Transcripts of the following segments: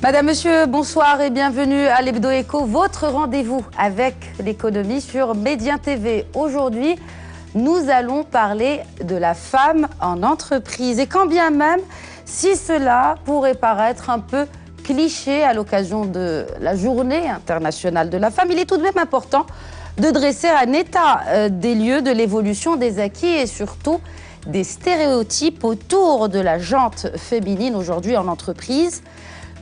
Madame, monsieur, bonsoir et bienvenue à l'Hebdo Éco, votre rendez-vous avec l'économie sur Médien TV. Aujourd'hui, nous allons parler de la femme en entreprise. Et quand bien même, si cela pourrait paraître un peu cliché à l'occasion de la Journée internationale de la femme, il est tout de même important de dresser un état des lieux de l'évolution des acquis et surtout des stéréotypes autour de la gente féminine aujourd'hui en entreprise.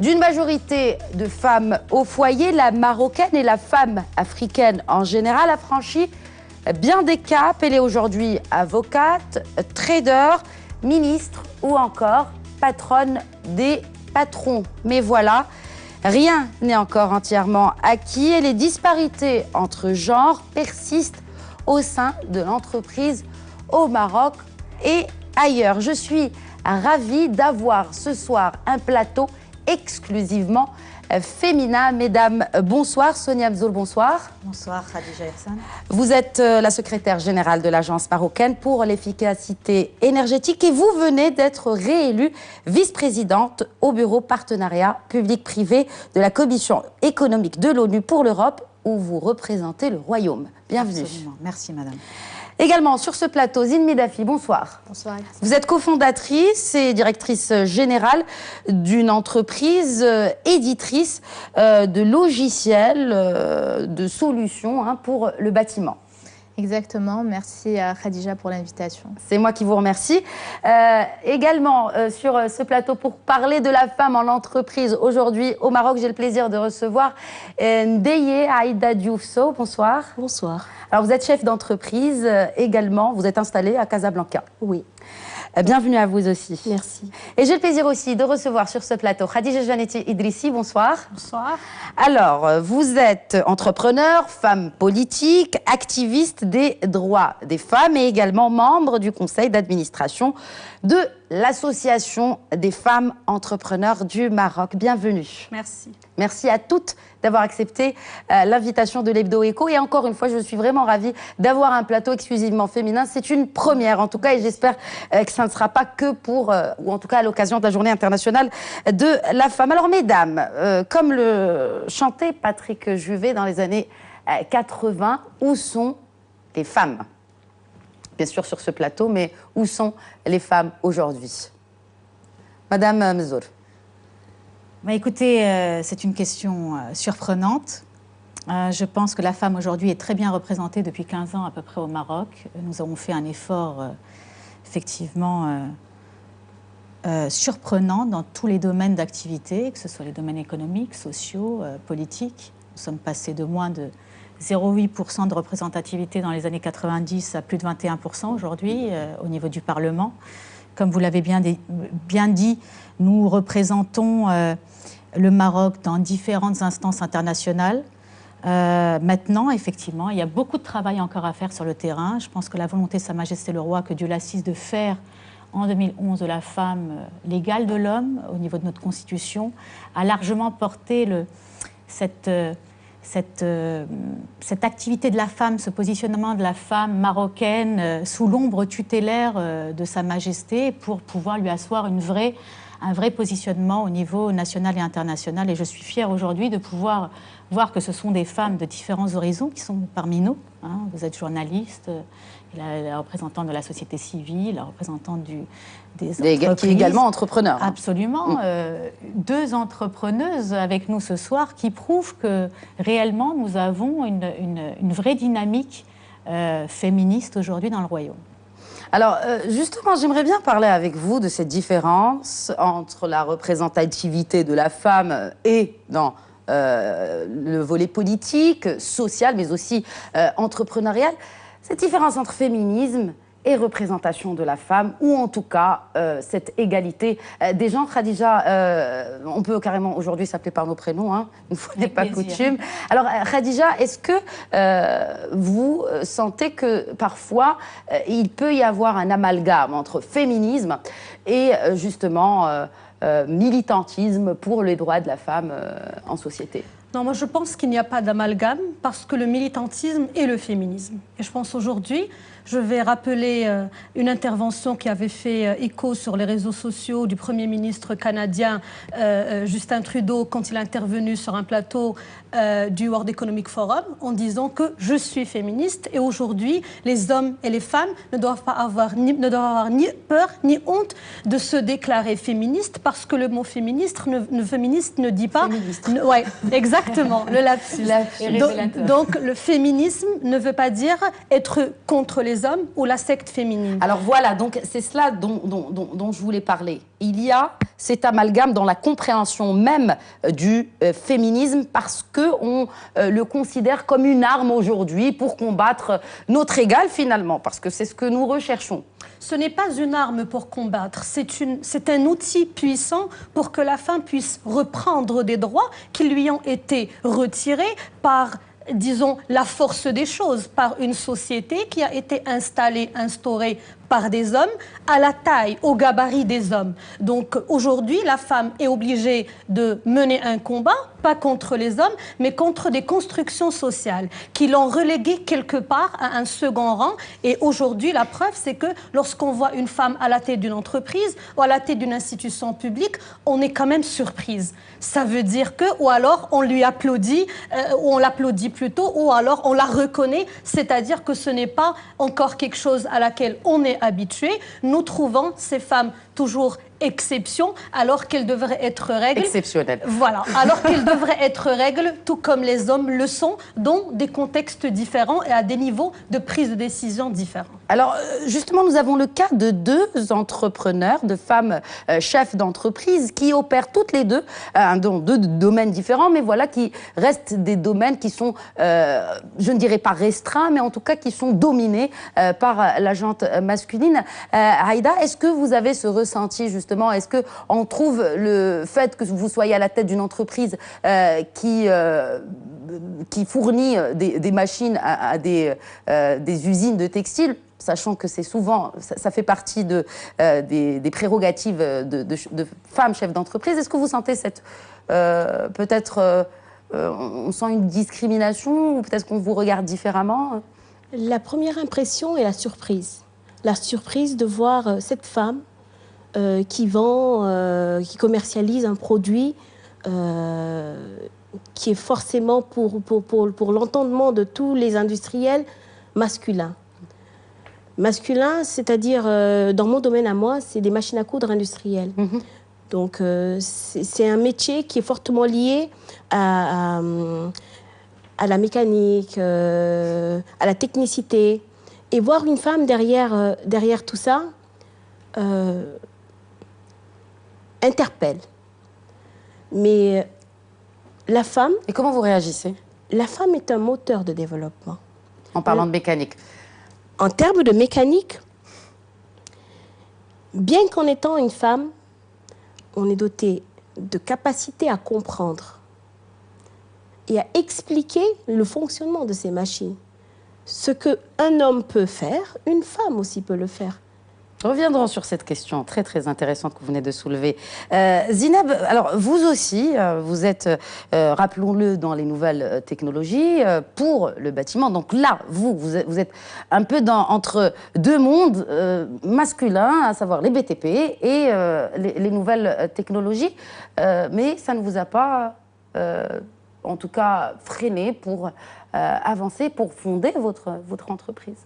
D'une majorité de femmes au foyer, la marocaine et la femme africaine en général a franchi bien des caps. Elle est aujourd'hui avocate, trader, ministre ou encore patronne des patrons. Mais voilà, rien n'est encore entièrement acquis et les disparités entre genres persistent au sein de l'entreprise au Maroc et ailleurs. Je suis ravie d'avoir ce soir un plateau exclusivement féminin. Mesdames, bonsoir. Sonia Mzoul, bonsoir. Bonsoir, Khadija Hersan. Vous êtes la secrétaire générale de l'Agence marocaine pour l'efficacité énergétique et vous venez d'être réélue vice-présidente au bureau partenariat public-privé de la Commission économique de l'ONU pour l'Europe où vous représentez le Royaume. Bienvenue. Absolument. Merci, madame. Également sur ce plateau, Zine Dafi, bonsoir. Bonsoir. Vous êtes cofondatrice et directrice générale d'une entreprise éditrice de logiciels, de solutions pour le bâtiment. Exactement, merci à Khadija pour l'invitation. C'est moi qui vous remercie. Également sur ce plateau pour parler de la femme en entreprise aujourd'hui au Maroc, j'ai le plaisir de recevoir Ndeye Aïda Dioufso. Bonsoir. Bonsoir. Alors vous êtes chef d'entreprise également, vous êtes installée à Casablanca. Oui. Bienvenue à vous aussi. Merci. Et j'ai le plaisir aussi de recevoir sur ce plateau Khadija Janeti Idrissi. Bonsoir. Bonsoir. Alors, vous êtes entrepreneur, femme politique, activiste des droits des femmes et également membre du conseil d'administration de l'Association des femmes entrepreneurs du Maroc. Bienvenue. Merci. Merci à toutes d'avoir accepté l'invitation de l'Hebdo Éco. Et encore une fois, je suis vraiment ravie d'avoir un plateau exclusivement féminin. C'est une première, en tout cas, et j'espère que ça ne sera pas que pour, ou en tout cas à l'occasion de la Journée internationale de la femme. Alors, mesdames, comme le chantait Patrick Juvet dans les années 80, où sont les femmes ? Bien sûr sur ce plateau, mais où sont les femmes aujourd'hui ? Madame Mzoul. Bah, écoutez, c'est une question surprenante. Je pense que la femme aujourd'hui est très bien représentée depuis 15 ans à peu près au Maroc. Nous avons fait un effort effectivement surprenant dans tous les domaines d'activité, que ce soit les domaines économiques, sociaux, politiques. Nous sommes passés de moins de 0,8% de représentativité dans les années 90 à plus de 21% aujourd'hui au niveau du Parlement. Comme vous l'avez bien dit, nous représentons le Maroc dans différentes instances internationales. Maintenant, effectivement, il y a beaucoup de travail encore à faire sur le terrain. Je pense que la volonté de Sa Majesté le Roi, que Dieu l'assiste, de faire en 2011 de la femme l'égale de l'homme au niveau de notre Constitution, a largement porté cette activité de la femme, ce positionnement de la femme marocaine sous l'ombre tutélaire de Sa Majesté pour pouvoir lui asseoir un vrai positionnement au niveau national et international. Et je suis fière aujourd'hui de pouvoir voir que ce sont des femmes de différents horizons qui sont parmi nous. Vous êtes journaliste, la représentante de la société civile, la représentante des entreprises. Qui est également entrepreneur. Absolument. Deux entrepreneuses avec nous ce soir qui prouvent que réellement nous avons une vraie dynamique féministe aujourd'hui dans le Royaume. Alors, justement, j'aimerais bien parler avec vous de cette différence entre la représentativité de la femme et dans le volet politique, social, mais aussi entrepreneurial. Cette différence entre féminisme et représentation de la femme, ou en tout cas cette égalité des genres. Khadija, on peut carrément aujourd'hui s'appeler par nos prénoms, une fois n'est pas coutume. Alors Khadija, est-ce que vous sentez que parfois il peut y avoir un amalgame entre féminisme et justement militantisme pour les droits de la femme en société? Non, moi je pense qu'il n'y a pas d'amalgame parce que le militantisme est le féminisme. Et je pense aujourd'hui Je vais rappeler une intervention qui avait fait écho sur les réseaux sociaux du Premier ministre canadien Justin Trudeau quand il est intervenu sur un plateau du World Economic Forum en disant que je suis féministe et aujourd'hui les hommes et les femmes ne doivent avoir ni peur ni honte de se déclarer féministes parce que le mot féministe ne dit pas... Oui, exactement, le lapsus. Donc le féminisme ne veut pas dire être contre les hommes ou la secte féminine. Alors voilà, donc c'est cela dont je voulais parler. Il y a cet amalgame dans la compréhension même du féminisme parce qu'on le considère comme une arme aujourd'hui pour combattre notre égal finalement, parce que c'est ce que nous recherchons. Ce n'est pas une arme pour combattre, c'est un outil puissant pour que la femme puisse reprendre des droits qui lui ont été retirés par, disons, la force des choses, par une société qui a été instaurée par des hommes à la taille, au gabarit des hommes. Donc aujourd'hui, la femme est obligée de mener un combat, pas contre les hommes, mais contre des constructions sociales qui l'ont reléguée quelque part à un second rang. Et aujourd'hui, la preuve, c'est que lorsqu'on voit une femme à la tête d'une entreprise ou à la tête d'une institution publique, on est quand même surprise. Ça veut dire que, ou alors on lui applaudit, ou on l'applaudit plutôt, ou alors on la reconnaît, c'est-à-dire que ce n'est pas encore quelque chose à laquelle on est habitué. Nous trouvons ces femmes toujours exception alors qu'elles devraient être règles. Exceptionnelles. Voilà, alors qu'elles devraient être règles, tout comme les hommes le sont, dans des contextes différents et à des niveaux de prise de décision différents. Alors justement, nous avons le cas de deux entrepreneurs, de femmes chefs d'entreprise qui opèrent toutes les deux dans deux domaines différents, mais voilà, qui restent des domaines qui sont, je ne dirais pas restreints, mais en tout cas qui sont dominés par la gente masculine. Aïda, est-ce que vous avez ce ressenti justement? Est-ce qu'on trouve le fait que vous soyez à la tête d'une entreprise qui fournit des machines à des usines de textiles, sachant que c'est souvent, ça fait partie des prérogatives de femmes chefs d'entreprise, est-ce que vous sentez cette, peut-être, on sent une discrimination ou peut-être qu'on vous regarde différemment? La première impression est la surprise. La surprise de voir cette femme qui qui commercialise un produit qui est forcément pour l'entendement de tous les industriels masculins. Masculin, c'est-à-dire, dans mon domaine à moi, c'est des machines à coudre industrielles. Mmh. Donc, c'est un métier qui est fortement lié à la mécanique, à la technicité. Et voir une femme derrière tout ça interpelle. Mais la femme... Et comment vous réagissez? La femme est un moteur de développement. En parlant de mécanique. En termes de mécanique, bien qu'en étant une femme, on est doté de capacité à comprendre et à expliquer le fonctionnement de ces machines. Ce qu'un homme peut faire, une femme aussi peut le faire. Reviendrons sur cette question très très intéressante que vous venez de soulever. Zineb, alors vous aussi, vous êtes, rappelons-le, dans les nouvelles technologies pour le bâtiment. Donc là, vous êtes un peu entre deux mondes masculins, à savoir les BTP et les nouvelles technologies. Mais ça ne vous a pas, en tout cas, freiné pour avancer, pour fonder votre entreprise?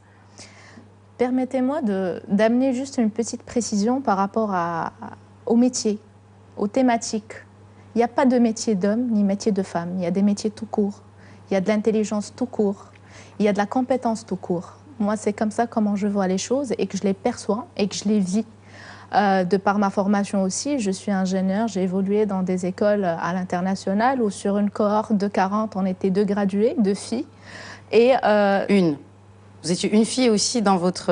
Permettez-moi d'amener juste une petite précision par rapport au métier, aux thématiques. Il n'y a pas de métier d'homme ni métier de femme. Il y a des métiers tout court. Il y a de l'intelligence tout court. Il y a de la compétence tout court. Moi, c'est comme ça comment je vois les choses et que je les perçois et que je les vis. De par ma formation aussi, je suis ingénieure. J'ai évolué dans des écoles à l'international où sur une cohorte de 40, on était 2 graduées, 2 filles. Et Vous étiez une fille aussi dans votre...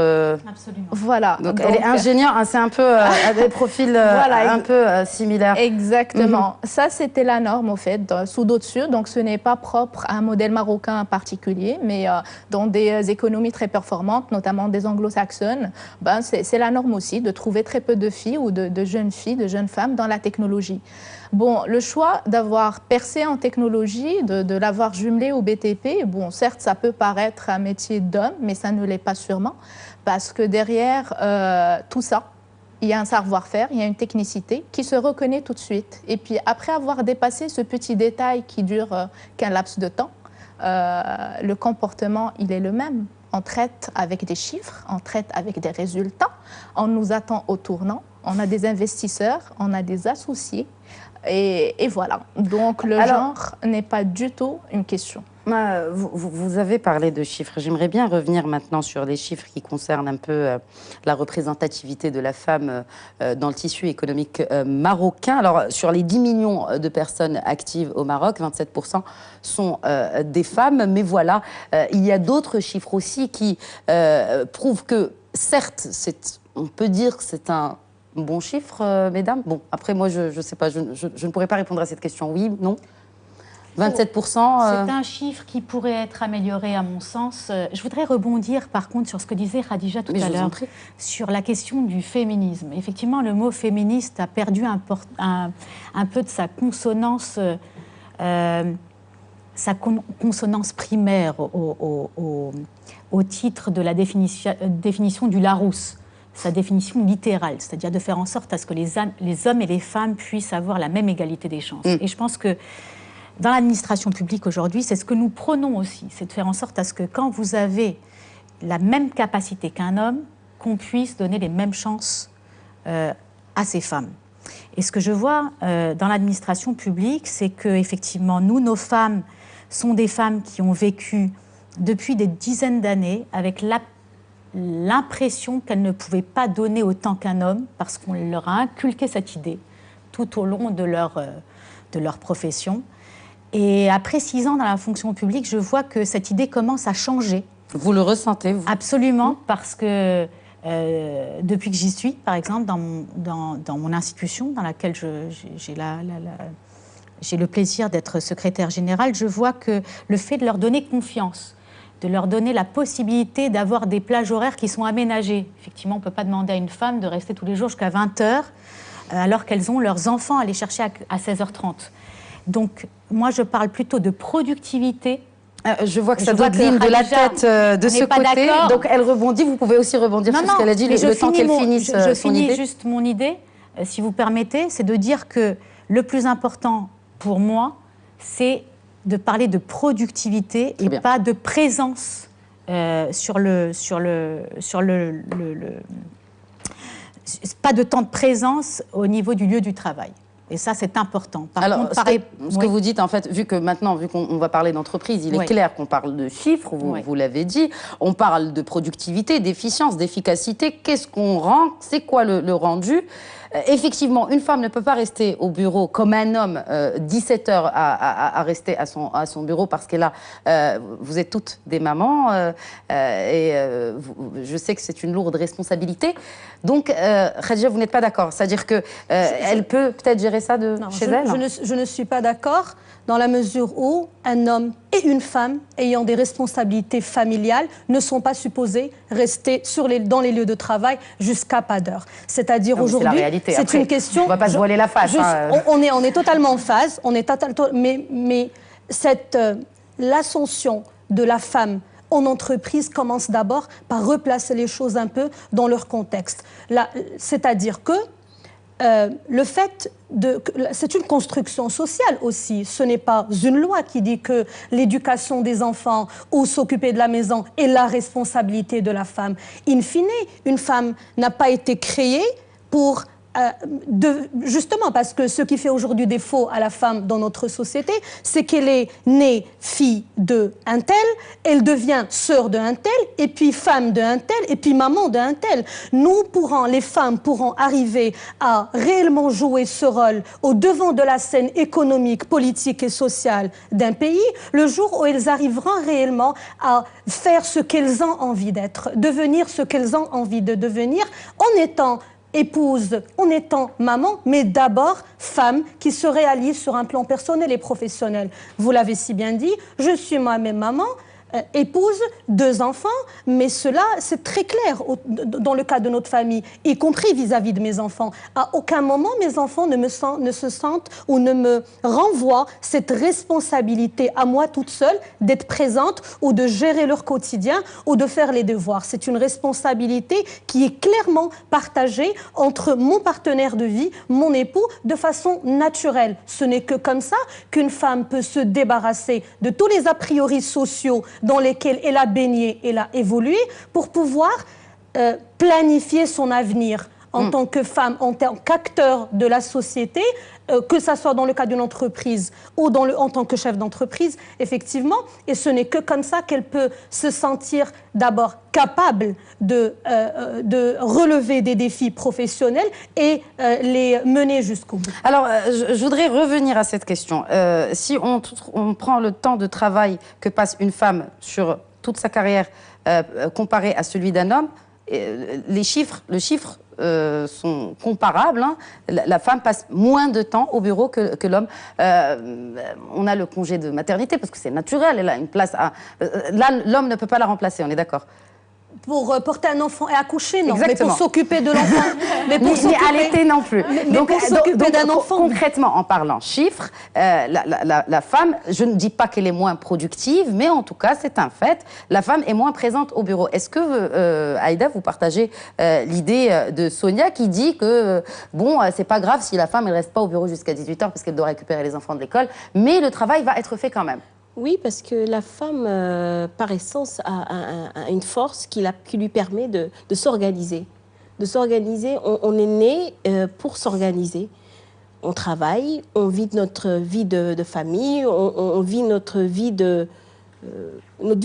Absolument. Voilà. Donc elle est ingénieure, hein, c'est un peu des profils voilà, un peu similaires. Exactement. Ça, c'était la norme, au fait, sous d'autres. Donc ce n'est pas propre à un modèle marocain en particulier, mais dans des économies très performantes, notamment des anglo-saxonnes, ben, c'est la norme aussi de trouver très peu de filles ou de jeunes filles, de jeunes femmes dans la technologie. Bon, le choix d'avoir percé en technologie, de l'avoir jumelé au BTP, bon, certes, ça peut paraître un métier d'homme, mais ça ne l'est pas sûrement, parce que derrière tout ça, il y a un savoir-faire, il y a une technicité qui se reconnaît tout de suite. Et puis après avoir dépassé ce petit détail qui dure qu'un laps de temps, le comportement, il est le même. On traite avec des chiffres, on traite avec des résultats, on nous attend au tournant, on a des investisseurs, on a des associés, et voilà. Donc le genre n'est pas du tout une question. Vous avez parlé de chiffres. J'aimerais bien revenir maintenant sur les chiffres qui concernent un peu la représentativité de la femme dans le tissu économique marocain. Alors, sur les 10 millions de personnes actives au Maroc, 27% sont des femmes. Mais voilà, il y a d'autres chiffres aussi qui prouvent que, certes, on peut dire que c'est un bon chiffre, mesdames. Bon, après, moi, je ne sais pas, je ne pourrais pas répondre à cette question. Oui, non ? 27%. C'est un chiffre qui pourrait être amélioré à mon sens. Je voudrais rebondir par contre sur ce que disait Khadija tout à l'heure, sur la question du féminisme. Effectivement, le mot féministe a perdu un peu de sa consonance, primaire au titre de la définition du Larousse, sa définition littérale, c'est-à-dire de faire en sorte à ce que les hommes et les femmes puissent avoir la même égalité des chances. Et je pense que dans l'administration publique aujourd'hui, c'est ce que nous prônons aussi, c'est de faire en sorte à ce que quand vous avez la même capacité qu'un homme, qu'on puisse donner les mêmes chances à ces femmes. Et ce que je vois dans l'administration publique, c'est qu'effectivement, nos femmes sont des femmes qui ont vécu depuis des dizaines d'années avec l'impression qu'elles ne pouvaient pas donner autant qu'un homme parce qu'on leur a inculqué cette idée tout au long de leur profession. Et après 6 ans dans la fonction publique, je vois que cette idée commence à changer. Vous le ressentez, vous ? Absolument, parce que depuis que j'y suis, par exemple, dans mon institution, dans laquelle j'ai le plaisir d'être secrétaire générale, je vois que le fait de leur donner confiance, de leur donner la possibilité d'avoir des plages horaires qui sont aménagées. Effectivement, on ne peut pas demander à une femme de rester tous les jours jusqu'à 20h, alors qu'elles ont leurs enfants à les chercher à 16h30. Donc, moi, je parle plutôt de productivité. Je vois que ça dodeline de la tête de ce côté. Donc, elle rebondit. Vous pouvez aussi rebondir sur ce qu'elle a dit, le temps qu'elle finisse son idée. Je finis juste mon idée, si vous permettez. C'est de dire que le plus important pour moi, c'est de parler de productivité et pas de présence pas de temps de présence au niveau du lieu du travail. Et ça, c'est important. Alors, ce que vous dites, en fait, vu qu'on va parler d'entreprise, il est clair qu'on parle de chiffres, vous l'avez dit, on parle de productivité, d'efficience, d'efficacité. Qu'est-ce qu'on rend ? C'est quoi le rendu ? Effectivement, une femme ne peut pas rester au bureau comme un homme 17 heures à rester à son bureau parce qu'elle a... vous êtes toutes des mamans je sais que c'est une lourde responsabilité. Donc, Khadija, vous n'êtes pas d'accord ? C'est-à-dire qu'elle peut peut-être gérer ça chez elle ? Je ne suis pas d'accord dans la mesure où un homme et une femme ayant des responsabilités familiales ne sont pas supposés rester dans les lieux de travail jusqu'à pas d'heure. C'est-à-dire aujourd'hui, c'est une question... On ne va pas se voiler la face. On est totalement en phase, mais l'ascension de la femme en entreprise commence d'abord par replacer les choses un peu dans leur contexte. C'est-à-dire que le fait c'est une construction sociale aussi. Ce n'est pas une loi qui dit que l'éducation des enfants ou s'occuper de la maison est la responsabilité de la femme. In fine, une femme n'a pas été créée pour... justement parce que ce qui fait aujourd'hui défaut à la femme dans notre société, c'est qu'elle est née fille d'un tel, elle devient sœur d'un tel, et puis femme d'un tel, et puis maman d'un tel. Les femmes pourront arriver à réellement jouer ce rôle au devant de la scène économique, politique et sociale d'un pays, le jour où elles arriveront réellement à faire ce qu'elles ont envie d'être, devenir ce qu'elles ont envie de devenir, en étant épouse, en étant maman, mais d'abord femme qui se réalise sur un plan personnel et professionnel. Vous l'avez si bien dit, je suis moi-même maman, épouse, 2 enfants, mais cela, c'est très clair dans le cas de notre famille, y compris vis-à-vis de mes enfants. À aucun moment, mes enfants ne se sentent ou ne me renvoient cette responsabilité à moi toute seule d'être présente ou de gérer leur quotidien ou de faire les devoirs. C'est une responsabilité qui est clairement partagée entre mon partenaire de vie, mon époux, de façon naturelle. Ce n'est que comme ça qu'une femme peut se débarrasser de tous les a priori sociaux dans lesquels elle a baigné, elle a évolué, pour pouvoir planifier son avenir en tant que femme, en tant qu'acteur de la société, que ça soit dans le cas d'une entreprise ou en tant que chef d'entreprise, effectivement. Et ce n'est que comme ça qu'elle peut se sentir d'abord capable de relever des défis professionnels et les mener jusqu'au bout. Alors, je voudrais revenir à cette question. Si on prend le temps de travail que passe une femme sur toute sa carrière comparé à celui d'un homme, le chiffre sont comparables. Hein. La femme passe moins de temps au bureau que l'homme. On a le congé de maternité parce que c'est naturel. Elle a une place à... Là, l'homme ne peut pas la remplacer, on est d'accord? Pour porter un enfant et accoucher, non. Exactement. Mais pour s'occuper de l'enfant. Mais pour allaiter non plus. Donc, pour s'occuper d'un enfant. Concrètement, en parlant chiffres, la femme, je ne dis pas qu'elle est moins productive, mais en tout cas, c'est un fait. La femme est moins présente au bureau. Est-ce que, Aïda, vous partagez l'idée de Sonia qui dit que, bon, c'est pas grave si la femme, elle reste pas au bureau jusqu'à 18h parce qu'elle doit récupérer les enfants de l'école, mais le travail va être fait quand même? Oui, parce que la femme, par essence, a une force qui lui permet de s'organiser. De s'organiser, on est né pour s'organiser. On travaille, on vit notre vie de famille, on vit notre vie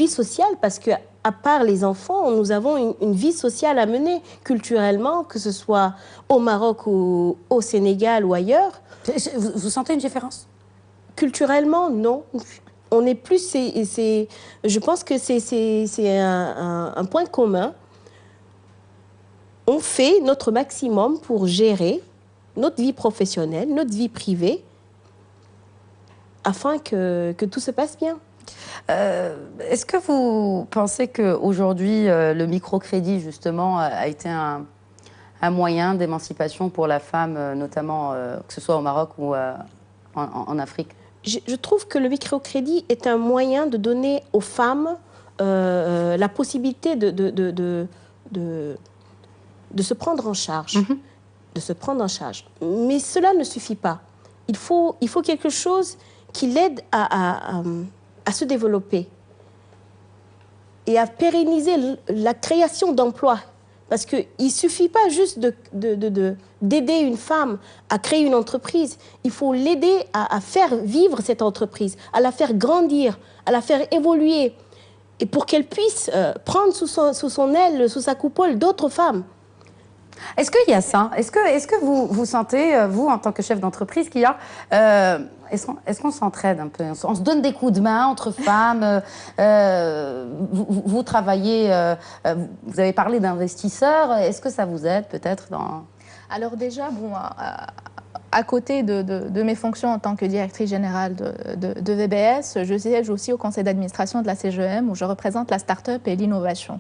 sociale, parce que à part les enfants, nous avons une vie sociale à mener culturellement, que ce soit au Maroc ou au Sénégal ou ailleurs. Vous sentez une différence? Culturellement, non. On est plus, je pense que c'est un point commun. On fait notre maximum pour gérer notre vie professionnelle, notre vie privée, afin que tout se passe bien. Est-ce que vous pensez qu'aujourd'hui, le microcrédit, justement, a été un moyen d'émancipation pour la femme, notamment que ce soit au Maroc ou en Afrique? Je trouve que le microcrédit est un moyen de donner aux femmes la possibilité de se prendre en charge. De se prendre en charge. Mais cela ne suffit pas. Il faut quelque chose qui l'aide à se développer et à pérenniser la création d'emplois. Parce qu'il ne suffit pas juste d'aider une femme à créer une entreprise. Il faut l'aider à faire vivre cette entreprise, à la faire grandir, à la faire évoluer. Et pour qu'elle puisse prendre sous son aile, sous sa coupole, d'autres femmes. Est-ce qu'il y a ça? Est-ce que vous sentez, vous, en tant que chef d'entreprise, qu'il y a... Est-ce qu'on s'entraide un peu? On se donne des coups de main entre femmes. Vous travaillez... vous avez parlé d'investisseurs. Est-ce que ça vous aide peut-être dans... Alors déjà, bon, à côté de mes fonctions en tant que directrice générale de VBS, je siège aussi au conseil d'administration de la CGM où je représente la start-up et l'innovation.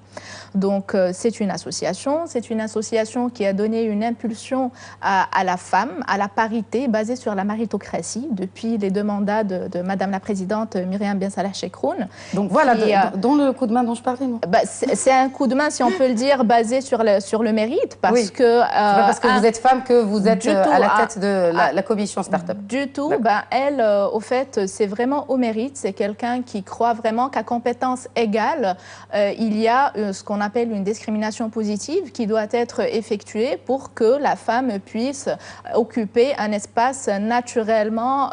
Donc c'est une association qui a donné une impulsion à la femme, à la parité basée sur la méritocratie depuis les 2 mandats de Madame la Présidente Myriam Ben Saleh Chekroun. Donc voilà, dont le coup de main dont je parlais, non? C'est un coup de main, si on peut le dire, basé sur le mérite, parce que... c'est pas parce que vous êtes femme que vous êtes à la tête de la commission start-up. Du tout. Elle, au fait, c'est vraiment au mérite. C'est quelqu'un qui croit vraiment qu'à compétences égales, il y a ce qu'on appelle une discrimination positive qui doit être effectuée pour que la femme puisse occuper un espace naturellement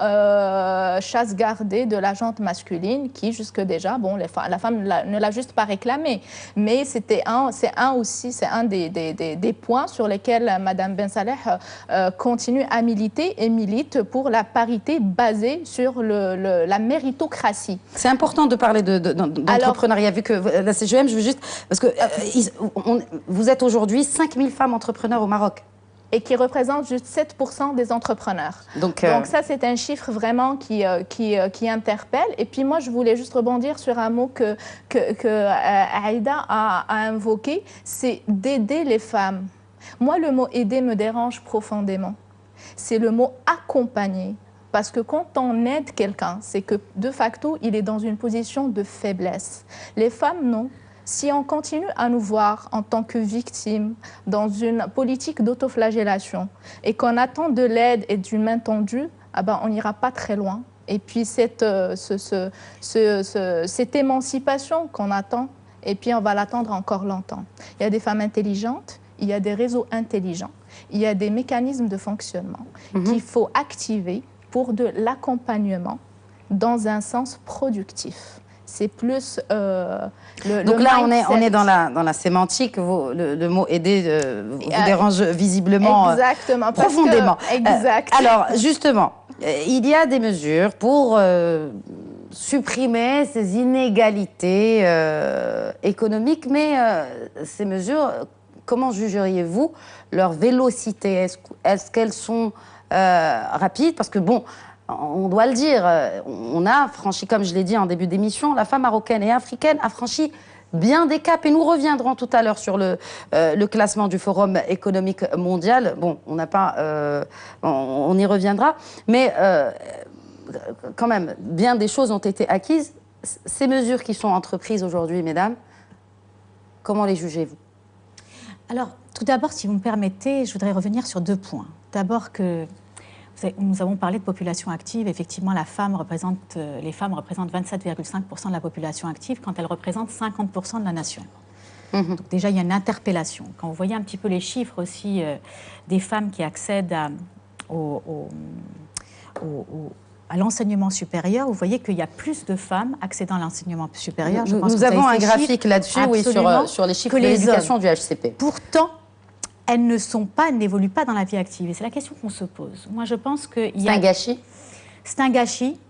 chasse gardée de la jante masculine qui, jusque déjà, bon, la femme ne l'a juste pas réclamé. Mais c'est un des points sur lesquels Madame Ben Saleh continue à militer et milite pour la parité basée sur la méritocratie. C'est important de parler d'entrepreneuriat, vu que la CGM, je veux juste... Parce que vous êtes aujourd'hui 5000 femmes entrepreneurs au Maroc. et qui représente juste 7% des entrepreneurs. Donc ça, c'est un chiffre vraiment qui interpelle. Et puis moi, je voulais juste rebondir sur un mot que Aïda a invoqué, c'est d'aider les femmes. Moi, le mot « aider » me dérange profondément. C'est le mot « accompagner ». Parce que quand on aide quelqu'un, c'est que de facto, il est dans une position de faiblesse. Les femmes, non. Si on continue à nous voir en tant que victimes dans une politique d'autoflagellation et qu'on attend de l'aide et d'une main tendue, ah ben, on n'ira pas très loin. Et puis cette émancipation qu'on attend, et puis on va l'attendre encore longtemps. Il y a des femmes intelligentes, il y a des réseaux intelligents, il y a des mécanismes de fonctionnement qu'il faut activer pour de l'accompagnement dans un sens productif. C'est plus Donc là, on est dans la sémantique. Le mot « aider » vous dérange visiblement exactement, profondément. Exact. Alors, justement, il y a des mesures pour supprimer ces inégalités économiques, mais ces mesures, comment jugeriez-vous leur vélocité? Est-ce qu'elles sont rapides? Parce que bon, on doit le dire, on a franchi, comme je l'ai dit en début d'émission, la femme marocaine et africaine a franchi bien des caps. Et nous reviendrons tout à l'heure sur le classement du Forum économique mondial. Bon, on n'a pas, on y reviendra, mais quand même, bien des choses ont été acquises. Ces mesures qui sont entreprises aujourd'hui, mesdames, comment les jugez-vous? Alors, tout d'abord, si vous me permettez, je voudrais revenir sur 2 points. D'abord que nous avons parlé de population active. Effectivement, les femmes représentent 27,5% de la population active quand elles représentent 50% de la nation. Donc déjà, il y a une interpellation. Quand vous voyez un petit peu les chiffres aussi des femmes qui accèdent à l'enseignement supérieur, vous voyez qu'il y a plus de femmes accédant à l'enseignement supérieur. Nous avons un graphique là-dessus, oui, sur les chiffres de l'éducation du HCP. Pourtant, elles n'évoluent pas dans la vie active. Et c'est la question qu'on se pose. Moi, je pense qu'il y a... C'est un gâchis? C'est un gâchis.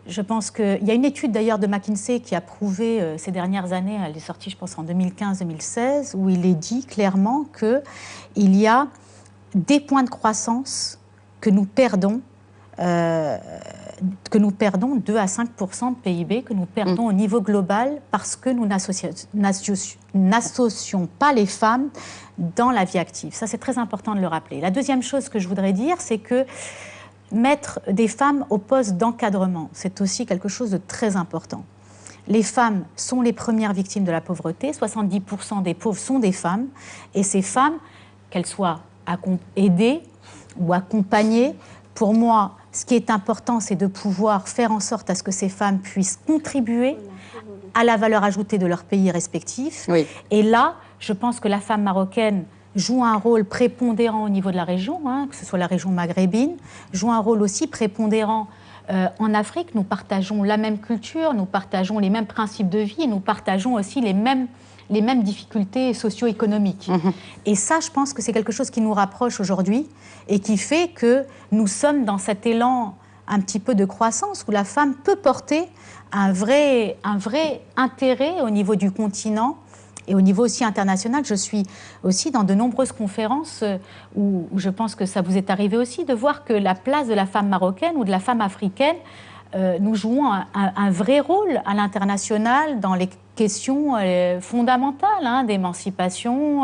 Je pense qu'il y a une étude d'ailleurs de McKinsey qui a prouvé ces dernières années, elle est sortie je pense en 2015-2016, où il est dit clairement qu'il y a des points de croissance que nous perdons 2 à 5% de PIB, que nous perdons au niveau global parce que nous n'associons pas les femmes dans la vie active. Ça, c'est très important de le rappeler. La deuxième chose que je voudrais dire, c'est que mettre des femmes au poste d'encadrement, c'est aussi quelque chose de très important. Les femmes sont les premières victimes de la pauvreté. 70% des pauvres sont des femmes. Et ces femmes, qu'elles soient aidées ou accompagnées, pour moi, ce qui est important, c'est de pouvoir faire en sorte à ce que ces femmes puissent contribuer à la valeur ajoutée de leur pays respectif. Oui. Et là, je pense que la femme marocaine joue un rôle prépondérant au niveau de la région, que ce soit la région maghrébine, joue un rôle aussi prépondérant en Afrique. Nous partageons la même culture, nous partageons les mêmes principes de vie, et nous partageons aussi les mêmes difficultés socio-économiques. Et ça, je pense que c'est quelque chose qui nous rapproche aujourd'hui et qui fait que nous sommes dans cet élan un petit peu de croissance où la femme peut porter un vrai intérêt au niveau du continent et au niveau aussi international. Je suis aussi dans de nombreuses conférences où je pense que ça vous est arrivé aussi de voir que la place de la femme marocaine ou de la femme africaine, nous jouons un vrai rôle à l'international dans les questions fondamentales d'émancipation,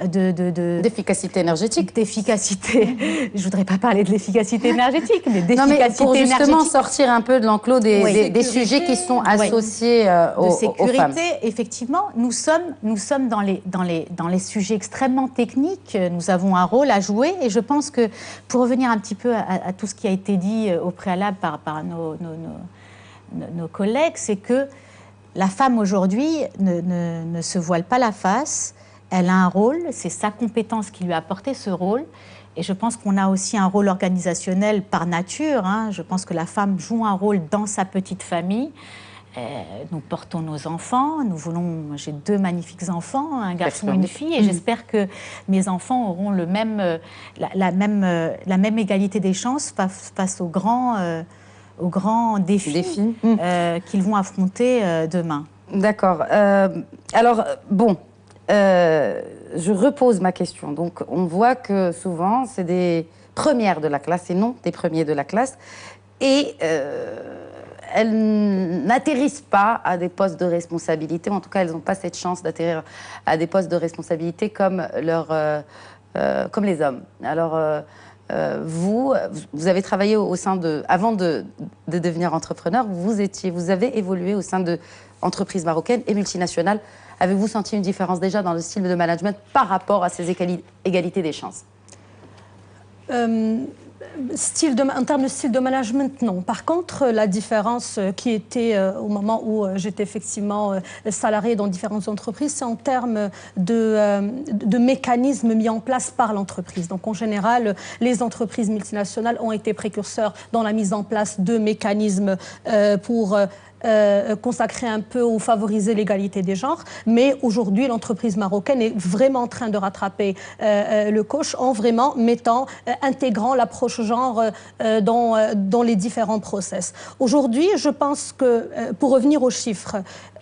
d'efficacité énergétique. D'efficacité. Je ne voudrais pas parler de l'efficacité énergétique, mais d'efficacité énergétique. Pour justement sortir un peu de l'enclos des sujets qui sont associés aux femmes. Effectivement, nous sommes dans les sujets extrêmement techniques. Nous avons un rôle à jouer. Et je pense que, pour revenir un petit peu à tout ce qui a été dit au préalable par nos collègues, c'est que la femme aujourd'hui ne se voile pas la face, elle a un rôle, c'est sa compétence qui lui a apporté ce rôle. Et je pense qu'on a aussi un rôle organisationnel par nature. Je pense que la femme joue un rôle dans sa petite famille. Nous portons nos enfants, j'ai 2 magnifiques enfants, un garçon et une fille, et j'espère que mes enfants auront la même égalité des chances face aux grands défis qu'ils vont affronter demain. D'accord. Alors, bon, je repose ma question. Donc, on voit que souvent, c'est des premières de la classe et non des premiers de la classe. Et elles n'atterrissent pas à des postes de responsabilité. En tout cas, elles n'ont pas cette chance d'atterrir à des postes de responsabilité comme les hommes. Alors, vous avez travaillé au sein de... Avant de devenir entrepreneur, vous avez évolué au sein d'entreprises marocaines et multinationales. Avez-vous senti une différence déjà dans le style de management par rapport à ces égalités des chances? En termes de style de management, non. Par contre, la différence qui était au moment où j'étais effectivement salariée dans différentes entreprises, c'est en termes de mécanismes mis en place par l'entreprise. Donc, en général, les entreprises multinationales ont été précurseurs dans la mise en place de mécanismes pour consacrer un peu ou favoriser l'égalité des genres. Mais aujourd'hui, l'entreprise marocaine est vraiment en train de rattraper le coche en vraiment intégrant l'approche genre dans les différents process. Aujourd'hui, je pense que, pour revenir aux chiffres,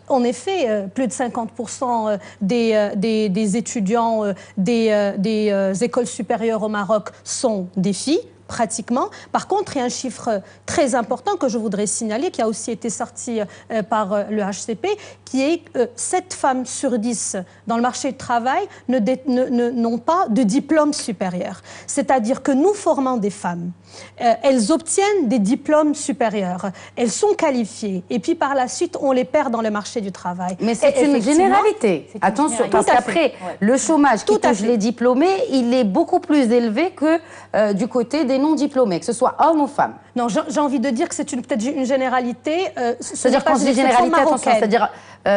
en effet, plus de 50% des étudiants des écoles supérieures au Maroc sont des filles, pratiquement. Par contre, il y a un chiffre très important que je voudrais signaler, qui a aussi été sorti par le HCP, qui est que 7 femmes sur 10 dans le marché du travail n'ont pas de diplôme supérieur. C'est-à-dire que nous formons des femmes. Elles obtiennent des diplômes supérieurs, elles sont qualifiées, et puis par la suite, on les perd dans le marché du travail. Mais c'est une généralité. Attention, parce qu'après, le chômage qui touche les diplômés, il est beaucoup plus élevé que du côté des non-diplômés, que ce soit hommes ou femmes. Non, j'ai envie de dire que c'est peut-être une généralité. C'est-à-dire, quand je dis généralité, attention, c'est-à-dire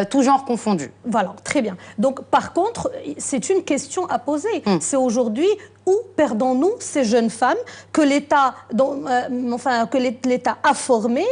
tout genre confondu. Voilà, très bien. Donc, par contre, c'est une question à poser. C'est aujourd'hui, où perdons-nous ces jeunes femmes que l'État a formées,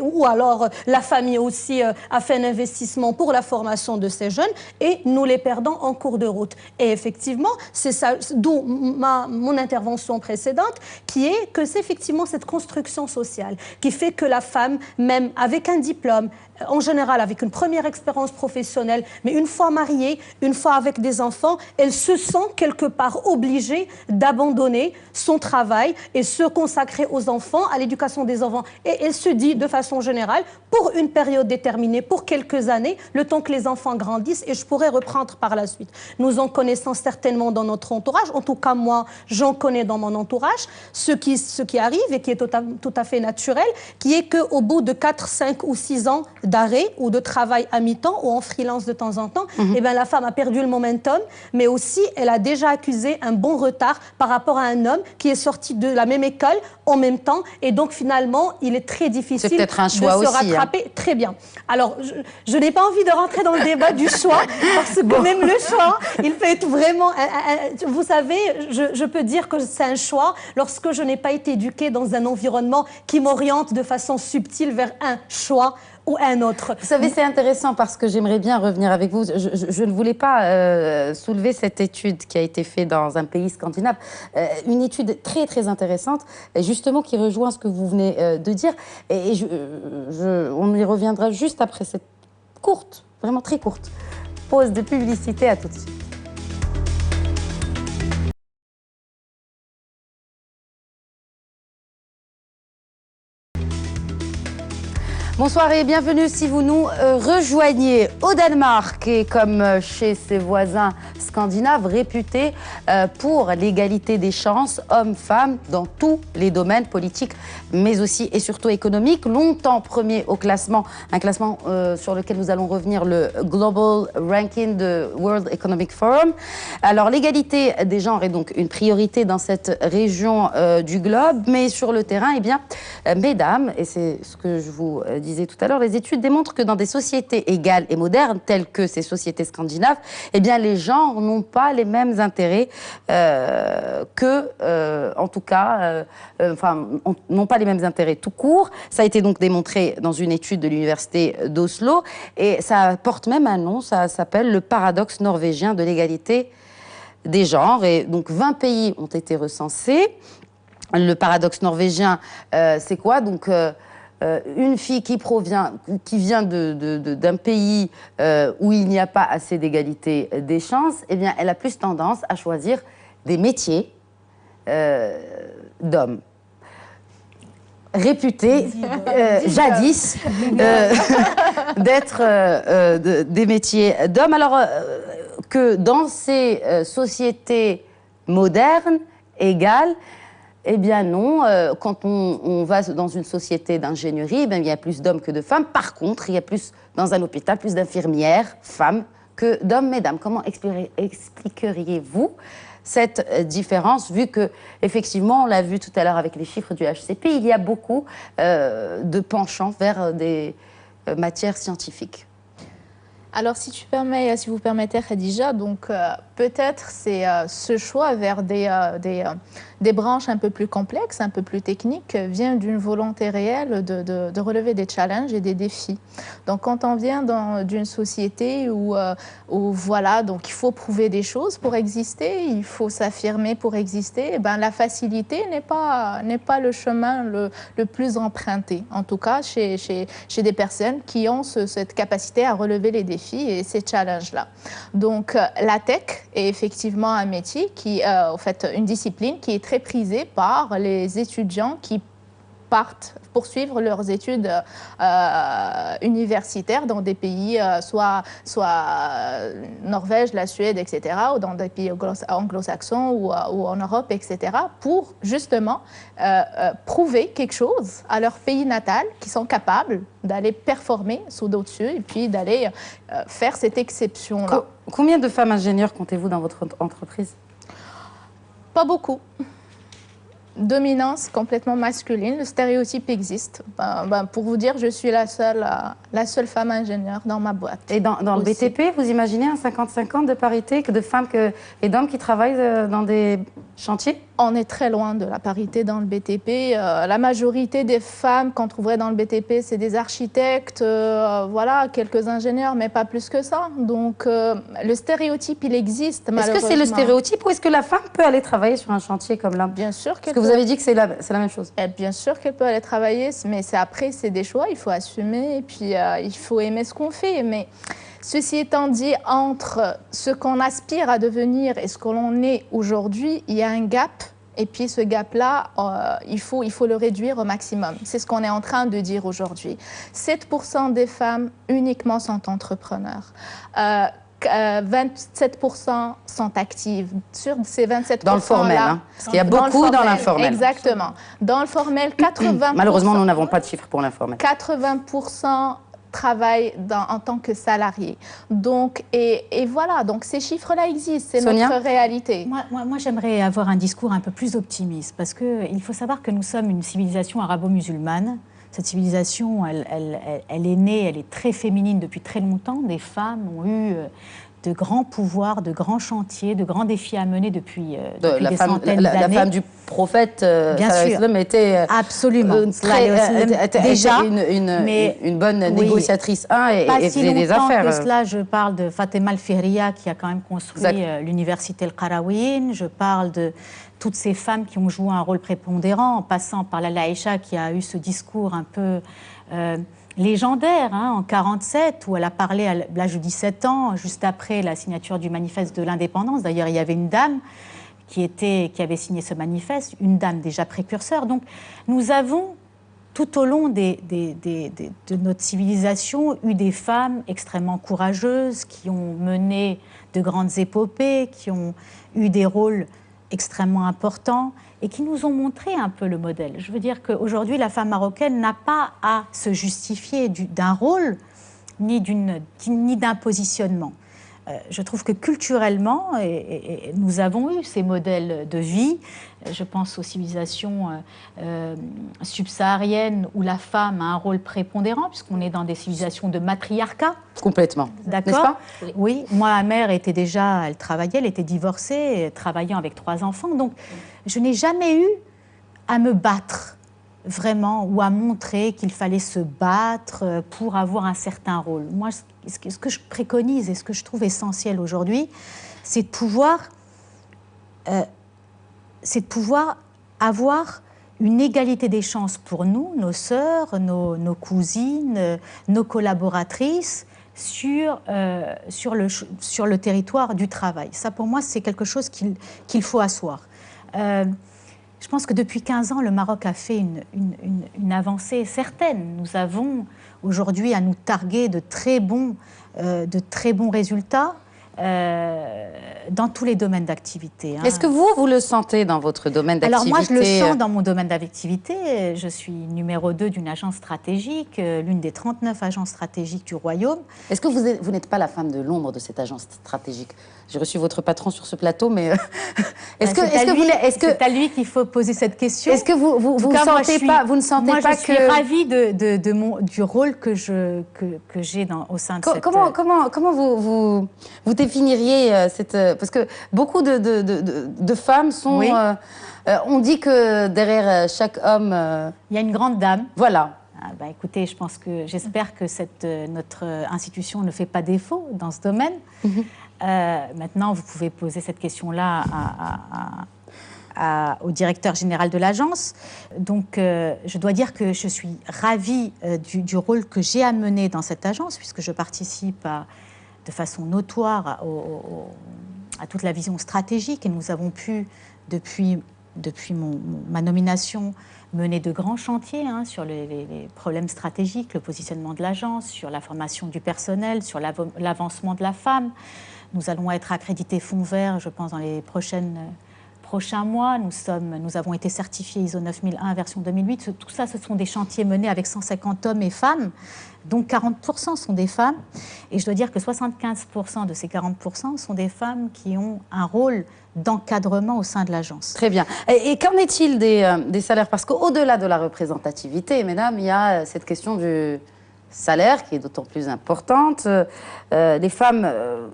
ou alors la famille aussi a fait un investissement pour la formation de ces jeunes, et nous les perdons en cours de route. Et effectivement, c'est ça, d'où mon intervention précédente, qui est que c'est effectivement cette construction sociale qui fait que la femme, même avec un diplôme, en général avec une première expérience professionnelle, mais une fois mariée, une fois avec des enfants, elle se sent quelque part obligée d'abandonner son travail et se consacrer aux enfants, à l'éducation des enfants. Et elle se dit de façon générale, pour une période déterminée, pour quelques années, le temps que les enfants grandissent, et je pourrais reprendre par la suite. Nous en connaissons certainement dans notre entourage, en tout cas moi, j'en connais dans mon entourage, ce qui arrive et qui est tout à fait naturel, qui est qu'au bout de 4, 5 ou 6 ans d'arrêt ou de travail à mi-temps ou en freelance de temps en temps, eh bien, la femme a perdu le momentum, mais aussi elle a déjà accusé un bon retard par rapport à un homme qui est sorti de la même école en même temps, et donc finalement il est très difficile de se rattraper. Très bien. Alors je n'ai pas envie de rentrer dans le débat du choix, parce que même le choix, il peut être vraiment... vous savez, je peux dire que c'est un choix lorsque je n'ai pas été éduquée dans un environnement qui m'oriente de façon subtile vers un choix ou un autre. Vous savez, c'est intéressant parce que j'aimerais bien revenir avec vous. Je ne voulais pas soulever cette étude qui a été faite dans un pays scandinave. Une étude très, très intéressante, justement, qui rejoint ce que vous venez de dire. Et on y reviendra juste après cette courte, vraiment très courte, pause de publicité. À tout de suite. Bonsoir et bienvenue si vous nous rejoignez au Danemark, et comme chez ses voisins scandinaves, réputés pour l'égalité des chances hommes-femmes dans tous les domaines politiques, mais aussi et surtout économiques. Longtemps premier au classement, un classement sur lequel nous allons revenir, le Global Ranking de World Economic Forum. Alors l'égalité des genres est donc une priorité dans cette région du globe, mais sur le terrain, eh bien, mesdames, et c'est ce que je vous disais tout à l'heure, les études démontrent que dans des sociétés égales et modernes, telles que ces sociétés scandinaves, eh bien, les genres n'ont pas les mêmes intérêts en tout cas, n'ont pas les mêmes intérêts tout court. Ça a été donc démontré dans une étude de l'université d'Oslo, et ça porte même un nom, ça s'appelle le paradoxe norvégien de l'égalité des genres. Et donc 20 pays ont été recensés. Le paradoxe norvégien, c'est quoi? Donc une fille qui vient d'un pays où il n'y a pas assez d'égalité des chances, eh bien, elle a plus tendance à choisir des métiers d'hommes. Réputés, jadis, d'être des métiers d'hommes. Alors que dans ces sociétés modernes, égales, eh bien non, quand on va dans une société d'ingénierie, eh bien, il y a plus d'hommes que de femmes. Par contre, il y a plus, dans un hôpital, plus d'infirmières, femmes, que d'hommes, mesdames. Comment expliqueriez-vous cette différence, vu que, effectivement, on l'a vu tout à l'heure avec les chiffres du HCP, il y a beaucoup de penchants vers des matières scientifiques? Alors, si vous permettez, Khadija, donc peut-être c'est ce choix vers des branches un peu plus complexes, un peu plus techniques, vient d'une volonté réelle de relever des challenges et des défis. Donc, quand on vient d'une société où voilà, donc il faut prouver des choses pour exister, il faut s'affirmer pour exister, eh ben, la facilité n'est pas le chemin le plus emprunté, en tout cas chez des personnes qui ont cette capacité à relever les défis et ces challenges-là. Donc, la tech est effectivement un métier en fait, une discipline qui est très prisée par les étudiants qui partent poursuivre leurs études universitaires dans des pays, soit Norvège, la Suède, etc., ou dans des pays anglo-saxons ou en Europe, etc., pour justement prouver quelque chose à leur pays natal, qui sont capables d'aller performer sous d'autres cieux et puis d'aller faire cette exception-là. Combien de femmes ingénieures comptez-vous dans votre entreprise? Pas beaucoup. Dominance complètement masculine, le stéréotype existe. Pour vous dire, je suis la seule femme ingénieure dans ma boîte. Et dans le BTP, vous imaginez un 50-50 de parité, de femmes et d'hommes qui travaillent dans des chantiers? On est très loin de la parité dans le BTP. La majorité des femmes qu'on trouverait dans le BTP, c'est des architectes, voilà, quelques ingénieurs, mais pas plus que ça. Donc, le stéréotype, il existe, malheureusement. Est-ce que c'est le stéréotype ou est-ce que la femme peut aller travailler sur un chantier comme là? Bien sûr qu'elle peut. Parce que vous avez dit que c'est la même chose. Bien sûr qu'elle peut aller travailler, mais après, c'est des choix, il faut assumer, et puis il faut aimer ce qu'on fait. Mais ceci étant dit, entre ce qu'on aspire à devenir et ce que l'on est aujourd'hui, il y a un gap. Et puis ce gap-là, il faut le réduire au maximum. C'est ce qu'on est en train de dire aujourd'hui. 7% des femmes uniquement sont entrepreneurs. 27% sont actives. Sur ces 27%-là... Dans le formel, hein, parce qu'il y a beaucoup dans l'informel. Exactement. Dans le formel, 80%... Malheureusement, nous n'avons pas de chiffres pour l'informel. 80% travaillent en tant que salariés. Donc, et voilà, donc ces chiffres-là existent, c'est notre réalité. Moi j'aimerais avoir un discours un peu plus optimiste, parce qu'il faut savoir que nous sommes une civilisation arabo-musulmane. Cette civilisation, elle est née, elle est très féminine depuis très longtemps. Des femmes ont eu de grands pouvoirs, de grands chantiers, de grands défis à mener depuis des centaines d'années. La femme du prophète, bien sûr, était absolument déjà une bonne négociatrice et faisait des affaires. Que cela, je parle de Fatima Al-Fihriya qui a quand même construit l'université Al-Qarawiyyin. Je parle de toutes ces femmes qui ont joué un rôle prépondérant, en passant par la Laïcha qui a eu ce discours un peu légendaire en 1947, où elle a parlé à l'âge de 17 ans, juste après la signature du manifeste de l'indépendance. D'ailleurs, il y avait une dame qui avait signé ce manifeste, une dame déjà précurseur. Donc, nous avons, tout au long de notre civilisation, eu des femmes extrêmement courageuses qui ont mené de grandes épopées, qui ont eu des rôles extrêmement importants et qui nous ont montré un peu le modèle. Je veux dire qu'aujourd'hui, la femme marocaine n'a pas à se justifier d'un rôle ni d'un positionnement. Je trouve que culturellement, nous avons eu ces modèles de vie. Je pense aux civilisations subsahariennes où la femme a un rôle prépondérant, puisqu'on est dans des civilisations de matriarcat. Complètement. D'accord ? Oui. Moi, ma mère était déjà, elle travaillait, elle était divorcée, travaillant avec 3 enfants. Donc, je n'ai jamais eu à me battre, vraiment, ou à montrer qu'il fallait se battre pour avoir un certain rôle. Moi, ce que je préconise et ce que je trouve essentiel aujourd'hui, c'est de pouvoir avoir une égalité des chances pour nous, nos sœurs, nos cousines, nos collaboratrices, sur le territoire du travail. Ça, pour moi, c'est quelque chose qu'il faut asseoir. Je pense que depuis 15 ans, le Maroc a fait une avancée certaine. Nous avons aujourd'hui à nous targuer de très bons résultats dans tous les domaines d'activité. Est-ce que vous le sentez dans votre domaine d'activité? Alors moi, je le sens dans mon domaine d'activité. Je suis numéro 2 d'une agence stratégique, l'une des 39 agences stratégiques du Royaume. Est-ce que vous n'êtes pas la femme de l'ombre de cette agence stratégique? J'ai reçu votre patron sur ce plateau, mais c'est à lui qu'il faut poser cette question. Est-ce que vous ne sentez pas que... Je suis ravie du rôle que j'ai au sein de cette... Comment vous définiriez cette... Parce que beaucoup de femmes sont... Oui. On dit que derrière chaque homme... il y a une grande dame. Voilà. Écoutez, j'espère que notre institution ne fait pas défaut dans ce domaine. Maintenant, vous pouvez poser cette question-là au directeur général de l'agence. Donc, je dois dire que je suis ravie du rôle que j'ai à mener dans cette agence, puisque je participe de façon notoire à toute la vision stratégique. Et nous avons pu, depuis ma nomination, mener de grands chantiers sur les problèmes stratégiques, le positionnement de l'agence, sur la formation du personnel, sur l'avancement de la femme. Nous allons être accrédités Fonds Vert, je pense, dans les prochains mois. Nous avons été certifiés ISO 9001 version 2008. Tout ça, ce sont des chantiers menés avec 150 hommes et femmes, dont 40% sont des femmes. Et je dois dire que 75% de ces 40% sont des femmes qui ont un rôle d'encadrement au sein de l'agence. Très bien. Et qu'en est-il des salaires? Parce qu'au-delà de la représentativité, mesdames, il y a cette question du salaire qui est d'autant plus importante. Les femmes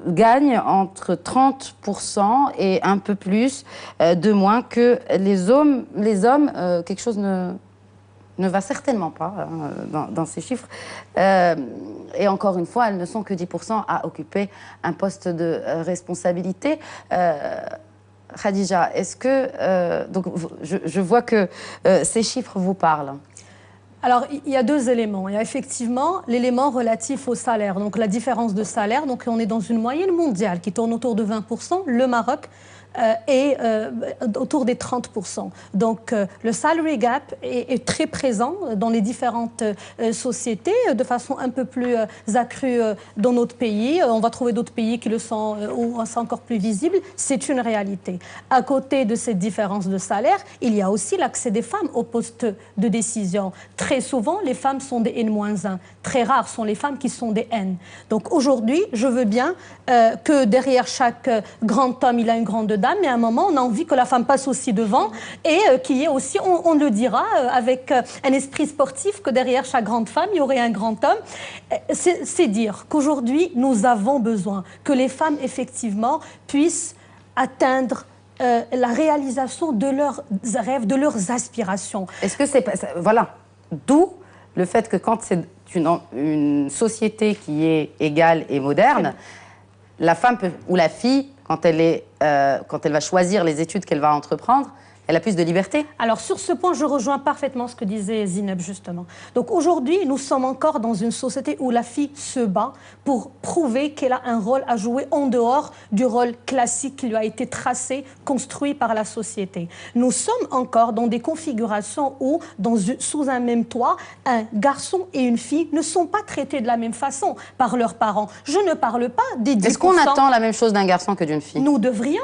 gagnent entre 30% et un peu plus de moins que les hommes. Quelque chose ne va certainement pas dans ces chiffres. Et encore une fois, elles ne sont que 10% à occuper un poste de responsabilité. Khadija, est-ce que... donc, je vois que ces chiffres vous parlent. Alors, il y a deux éléments. Il y a effectivement l'élément relatif au salaire, donc la différence de salaire. Donc, on est dans une moyenne mondiale qui tourne autour de 20%. Le Maroc est autour des 30%. Donc, le salary gap est très présent dans les différentes sociétés, de façon un peu plus accrue dans notre pays. On va trouver d'autres pays qui le sont, où c'est encore plus visible. C'est une réalité. À côté de cette différence de salaire, il y a aussi l'accès des femmes aux postes de décision. Très souvent, les femmes sont des N-1. Très rares sont les femmes qui sont des N. Donc aujourd'hui, je veux bien que derrière chaque grand homme, il a une grande dame, mais à un moment, on a envie que la femme passe aussi devant et qu'il y ait aussi, on le dira, avec un esprit sportif, que derrière chaque grande femme, il y aurait un grand homme. C'est dire qu'aujourd'hui, nous avons besoin que les femmes, effectivement, puissent atteindre la réalisation de leurs rêves, de leurs aspirations. Est-ce que c'est... Voilà. D'où le fait que quand c'est une société qui est égale et moderne, la femme ou la fille, quand elle va choisir les études qu'elle va entreprendre, elle a plus de liberté? Alors, sur ce point, je rejoins parfaitement ce que disait Zineb, justement. Donc, aujourd'hui, nous sommes encore dans une société où la fille se bat pour prouver qu'elle a un rôle à jouer en dehors du rôle classique qui lui a été tracé, construit par la société. Nous sommes encore dans des configurations où, sous un même toit, un garçon et une fille ne sont pas traités de la même façon par leurs parents. Je ne parle pas des 10%. Est-ce qu'on attend la même chose d'un garçon que d'une fille? Nous devrions.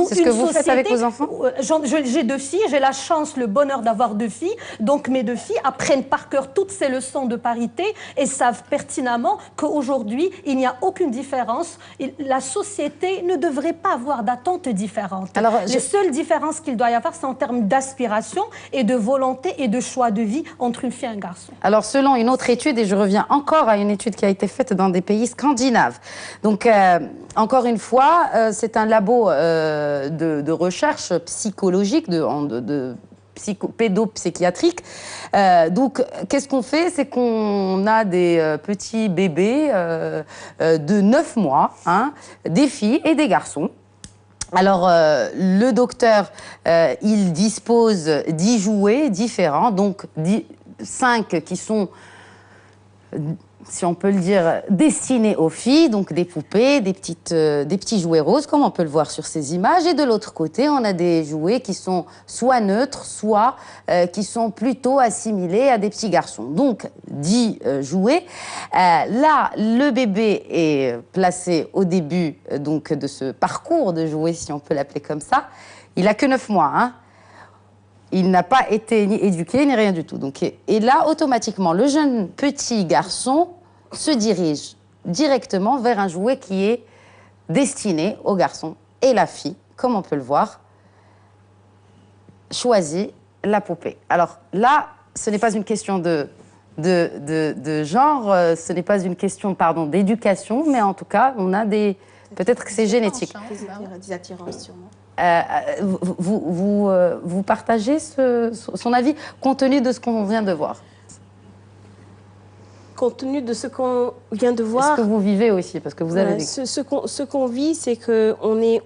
C'est ce que vous faites avec vos enfants? J'ai 2 filles, j'ai la chance, le bonheur d'avoir 2 filles. Donc mes 2 filles apprennent par cœur toutes ces leçons de parité et savent pertinemment qu'aujourd'hui, il n'y a aucune différence. La société ne devrait pas avoir d'attentes différentes. Alors, les seules différences qu'il doit y avoir, c'est en termes d'aspiration et de volonté et de choix de vie entre une fille et un garçon. Alors, selon une autre étude, et je reviens encore à une étude qui a été faite dans des pays scandinaves. Donc, encore une fois, c'est un labo de recherche psychologique, pédopsychiatrique. Donc, qu'est-ce qu'on fait? C'est qu'on a des petits bébés de 9 mois, des filles et des garçons. Alors, le docteur, il dispose 10 jouets différents, donc 5 qui sont, si on peut le dire, destinés aux filles, donc des poupées, des petits jouets roses, comme on peut le voir sur ces images. Et de l'autre côté, on a des jouets qui sont soit neutres, soit qui sont plutôt assimilés à des petits garçons. Donc, 10 jouets. Là, le bébé est placé au début donc, de ce parcours de jouets, si on peut l'appeler comme ça. Il n'a que 9 mois, hein. Il n'a pas été ni éduqué, ni rien du tout. Donc, et là, automatiquement, le jeune petit garçon se dirige directement vers un jouet qui est destiné au garçon. Et la fille, comme on peut le voir, choisit la poupée. Alors là, ce n'est pas une question de genre, ce n'est pas une question, pardon, d'éducation, mais en tout cas, on a des... Peut-être que c'est génétique. Des attirances, sûrement. Vous partagez son avis compte tenu de ce qu'on vient de voir? Compte tenu de ce qu'on vient de voir... Ce que vous vivez aussi, parce que vous avez vécu. Ce qu'on vit, c'est qu'on est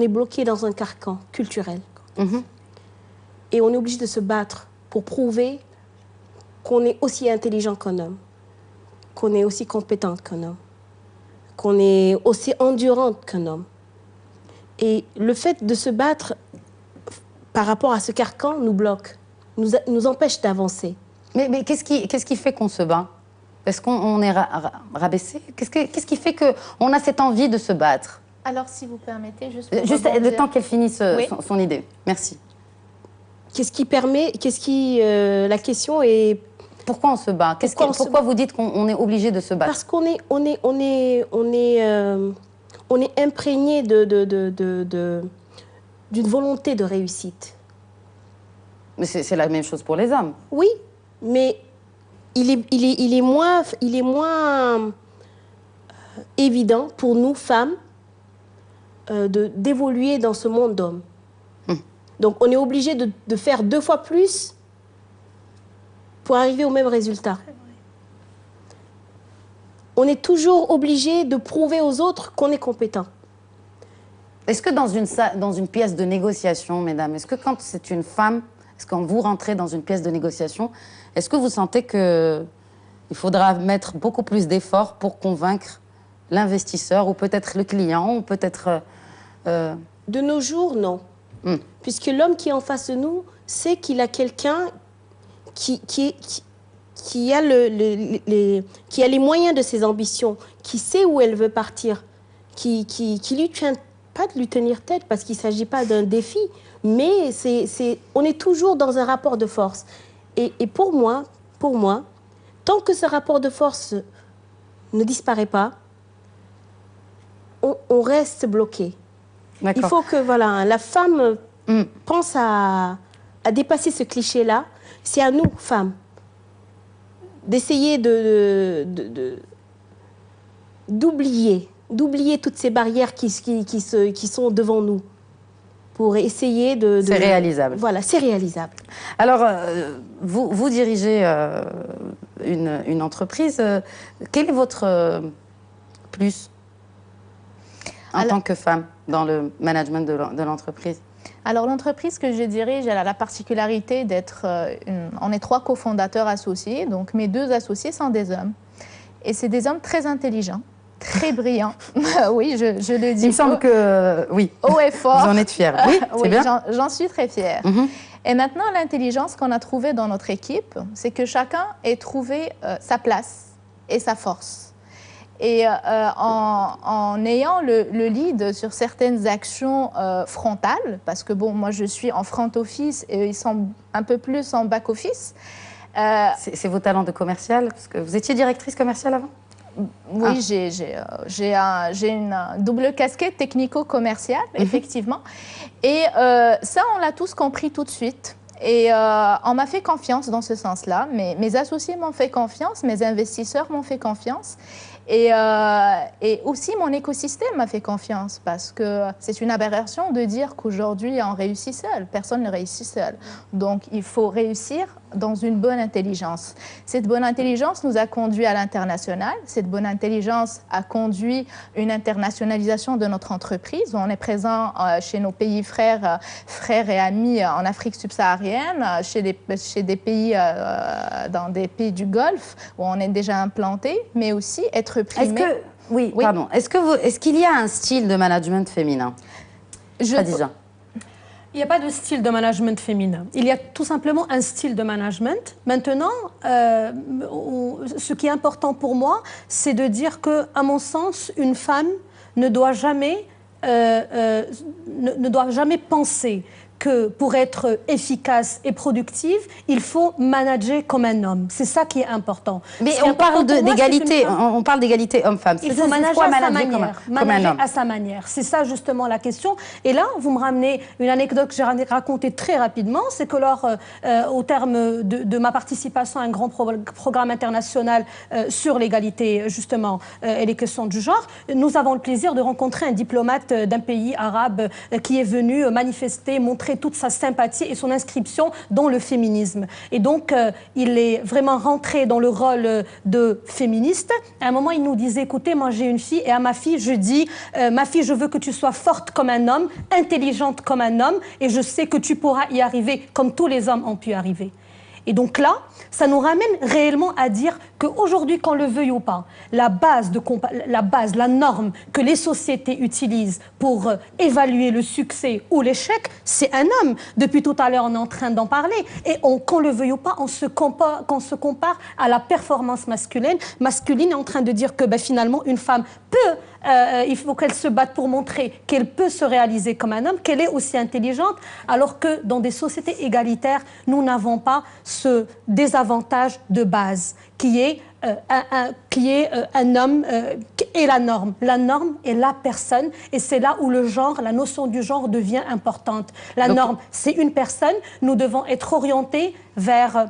bloqué dans un carcan culturel. Et on est obligé de se battre pour prouver qu'on est aussi intelligent qu'un homme, qu'on est aussi compétente qu'un homme, qu'on est aussi endurante qu'un homme. Et le fait de se battre par rapport à ce carcan nous bloque, nous empêche d'avancer. Mais qu'est-ce qui fait qu'on se bat? Est-ce qu'on est rabaissé? Qu'est-ce qui fait qu'on a cette envie de se battre? Alors, si vous permettez, juste le temps qu'elle finisse son idée. Merci. La question est... Pourquoi on se bat? Pourquoi vous dites qu'on est obligé de se battre? Parce qu'on est imprégné d'une volonté de réussite. Mais c'est la même chose pour les hommes. Oui, mais il est moins évident pour nous, femmes, d'évoluer dans ce monde d'hommes. Donc, on est obligé de faire 2 fois plus pour arriver au même résultat. On est toujours obligé de prouver aux autres qu'on est compétent. Est-ce que dans une pièce de négociation, mesdames, est-ce que quand c'est une femme, est-ce que quand vous rentrez dans une pièce de négociation, est-ce que vous sentez qu'il faudra mettre beaucoup plus d'efforts pour convaincre l'investisseur ou peut-être le client ou peut-être... De nos jours, non. Puisque l'homme qui est en face de nous sait qu'il a quelqu'un qui a les moyens de ses ambitions, qui sait où elle veut partir, qui lui tient, pas de lui tenir tête parce qu'il ne s'agit pas d'un défi, mais on est toujours dans un rapport de force. Et pour moi, tant que ce rapport de force ne disparaît pas, on reste bloqué. Il faut que la femme pense à dépasser ce cliché-là. C'est à nous, femmes, d'essayer d'oublier toutes ces barrières qui sont devant nous pour essayer de... C'est réalisable. Voilà, c'est réalisable. Alors, vous dirigez une entreprise. Quel est votre plus en tant que femme dans le management de l'entreprise? Alors, l'entreprise que je dirige, elle a la particularité d'être... on est 3 cofondateurs associés, donc mes 2 associés sont des hommes. Et c'est des hommes très intelligents, très brillants. Oui, je le dis. Il me semble que... oui. Haut et fort. Vous en êtes fière. Oui, c'est bien. J'en suis très fière. Et maintenant, l'intelligence qu'on a trouvée dans notre équipe, c'est que chacun ait trouvé sa place et sa force. Et en ayant le lead sur certaines actions frontales, parce que bon, moi je suis en front office et ils sont un peu plus en back office. C'est vos talents de commercial? Parce que vous étiez directrice commerciale avant? Oui, j'ai une double casquette technico-commerciale, effectivement. Et ça, on l'a tous compris tout de suite. Et on m'a fait confiance dans ce sens-là. Mes associés m'ont fait confiance, mes investisseurs m'ont fait confiance. Et aussi, mon écosystème m'a fait confiance parce que c'est une aberration de dire qu'aujourd'hui, on réussit seul. Personne ne réussit seul. Donc, il faut réussir dans une bonne intelligence. Cette bonne intelligence nous a conduit à l'international. Cette bonne intelligence a conduit une internationalisation de notre entreprise. On est présent chez nos pays frères et amis en Afrique subsaharienne, chez des pays, dans des pays du Golfe où on est déjà implanté, mais aussi être primé. Oui, pardon. Est-ce qu'il y a un style de management féminin? Khadija. Il n'y a pas de style de management féminin. Il y a tout simplement un style de management. Maintenant, ce qui est important pour moi, c'est de dire que, à mon sens, une femme ne doit jamais penser que pour être efficace et productive, il faut manager comme un homme. C'est ça qui est important. Mais on parle d'égalité, on parle d'égalité homme-femme. Il faut manager à sa manière. Manager à sa manière. C'est ça justement la question. Et là, vous me ramenez une anecdote que j'ai racontée très rapidement, c'est que au terme de ma participation à un grand programme international sur l'égalité justement et les questions du genre, nous avons le plaisir de rencontrer un diplomate d'un pays arabe qui est venu manifester, montrer toute sa sympathie et son inscription dans le féminisme. Et donc, il est vraiment rentré dans le rôle de féministe. À un moment, il nous disait, écoutez, moi j'ai une fille, et à ma fille, je dis, ma fille, je veux que tu sois forte comme un homme, intelligente comme un homme, et je sais que tu pourras y arriver comme tous les hommes ont pu arriver. Et donc là, ça nous ramène réellement à dire qu'aujourd'hui, qu'on le veuille ou pas, la norme que les sociétés utilisent pour évaluer le succès ou l'échec, c'est un homme. Depuis tout à l'heure, on est en train d'en parler. Et qu'on le veuille ou pas, on se compare à la performance masculine. Masculine est en train de dire que finalement, une femme peut, il faut qu'elle se batte pour montrer qu'elle peut se réaliser comme un homme, qu'elle est aussi intelligente, alors que dans des sociétés égalitaires, nous n'avons pas ce désavantage de base qui est un homme et la norme. La norme est la personne et c'est là où le genre, la notion du genre devient importante. La norme, c'est une personne. Nous devons être orientés vers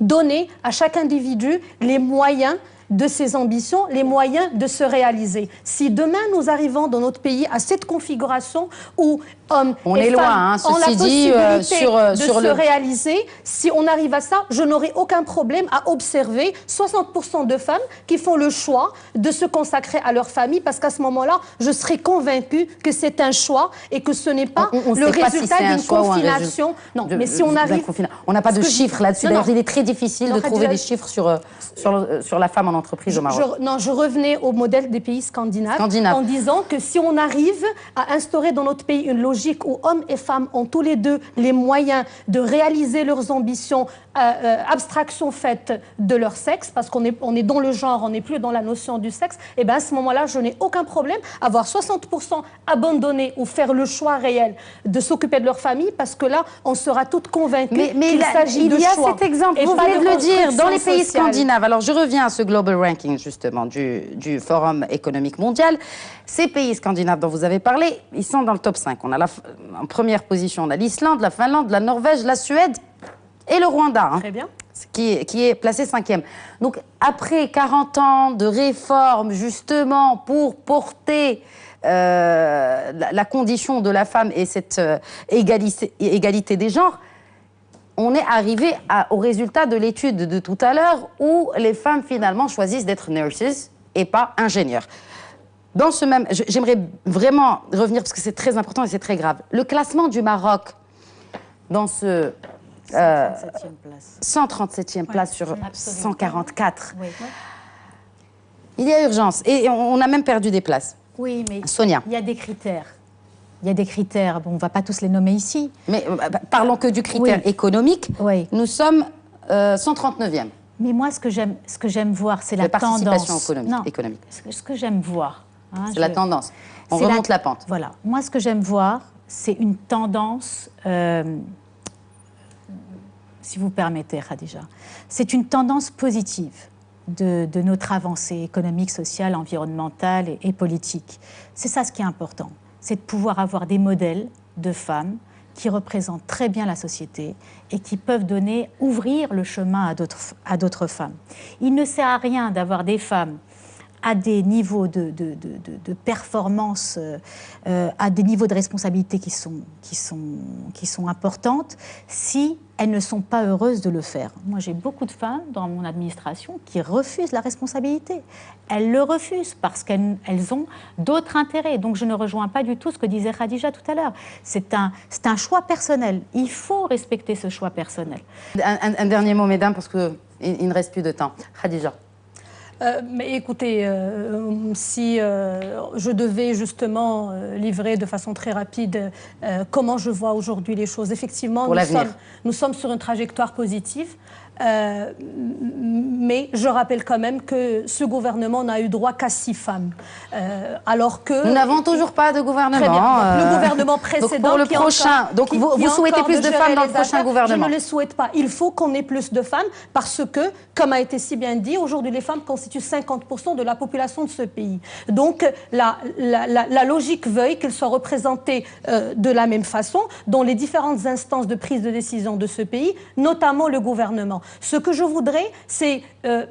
donner à chaque individu les moyens de ses ambitions, les moyens de se réaliser. Si demain nous arrivons dans notre pays à cette configuration où hommes et femmes ont la possibilité de se réaliser, si on arrive à ça, je n'aurai aucun problème à observer 60% de femmes qui font le choix de se consacrer à leur famille, parce qu'à ce moment-là, je serai convaincue que c'est un choix et que ce n'est pas le résultat d'une confination. Non, mais si on arrive... On n'a pas de chiffres là-dessus. D'ailleurs, il est très difficile de trouver des chiffres sur la femme en entreprise au Maroc. Je revenais au modèle des pays scandinaves en disant que si on arrive à instaurer dans notre pays une logique où hommes et femmes ont tous les deux les moyens de réaliser leurs ambitions, abstraction faite de leur sexe, parce qu'on est dans le genre, on n'est plus dans la notion du sexe, et bien à ce moment-là, je n'ai aucun problème à voir 60% abandonner ou faire le choix réel de s'occuper de leur famille, parce que là, on sera toutes convaincues qu'il s'agit de choix. Il y a cet exemple, vous venez de le dire, dans les pays scandinaves. Alors je reviens à ce Global Ranking, justement, du Forum économique mondial. Ces pays scandinaves dont vous avez parlé, ils sont dans le top 5. On a en première position, on a l'Islande, la Finlande, la Norvège, la Suède et le Rwanda. Très bien. Qui est placé 5e. Donc, après 40 ans de réformes, justement, pour porter la condition de la femme et cette égalité des genres, on est arrivé au résultat de l'étude de tout à l'heure où les femmes, finalement, choisissent d'être nurses et pas ingénieurs. Dans ce même... J'aimerais vraiment revenir, parce que c'est très important et c'est très grave. Le classement du Maroc dans ce... 137e place sur 144. Oui. Il y a urgence. Et on a même perdu des places. Oui, mais Sonia. Il y a des critères. Il y a des critères. Bon, on ne va pas tous les nommer ici. Mais parlons que du critère économique. Oui. Nous sommes 139e. Mais moi, ce que j'aime voir, c'est la tendance. Participation économique. Ce que j'aime voir... c'est la tendance. On remonte la pente. Voilà. Moi, ce que j'aime voir, c'est une tendance... si vous permettez, Khadija. C'est une tendance positive de notre avancée économique, sociale, environnementale et politique. C'est ça ce qui est important. C'est de pouvoir avoir des modèles de femmes qui représentent très bien la société et qui peuvent ouvrir le chemin à d'autres femmes. Il ne sert à rien d'avoir des femmes à des niveaux de performance, à des niveaux de responsabilité qui sont importantes, si elles ne sont pas heureuses de le faire. Moi, j'ai beaucoup de femmes dans mon administration qui refusent la responsabilité. Elles le refusent parce qu'elles ont d'autres intérêts. Donc, je ne rejoins pas du tout ce que disait Khadija tout à l'heure. C'est un choix personnel. Il faut respecter ce choix personnel. Un dernier mot, mesdames, parce qu'il ne reste plus de temps. Khadija. Mais écoutez, si je devais justement livrer de façon très rapide comment je vois aujourd'hui les choses, effectivement, nous sommes sur une trajectoire positive. Mais je rappelle quand même que ce gouvernement n'a eu droit qu'à 6 femmes. Alors que... Nous n'avons toujours pas de gouvernement. Très bien. Donc, le gouvernement précédent... Donc, pour le prochain... Donc, vous souhaitez plus de femmes dans le prochain gouvernement? Je ne les souhaite pas. Il faut qu'on ait plus de femmes parce que, comme a été si bien dit, aujourd'hui, les femmes constituent 50% de la population de ce pays. Donc, la logique veuille qu'elles soient représentées de la même façon dans les différentes instances de prise de décision de ce pays, notamment le gouvernement. Ce que je voudrais, c'est,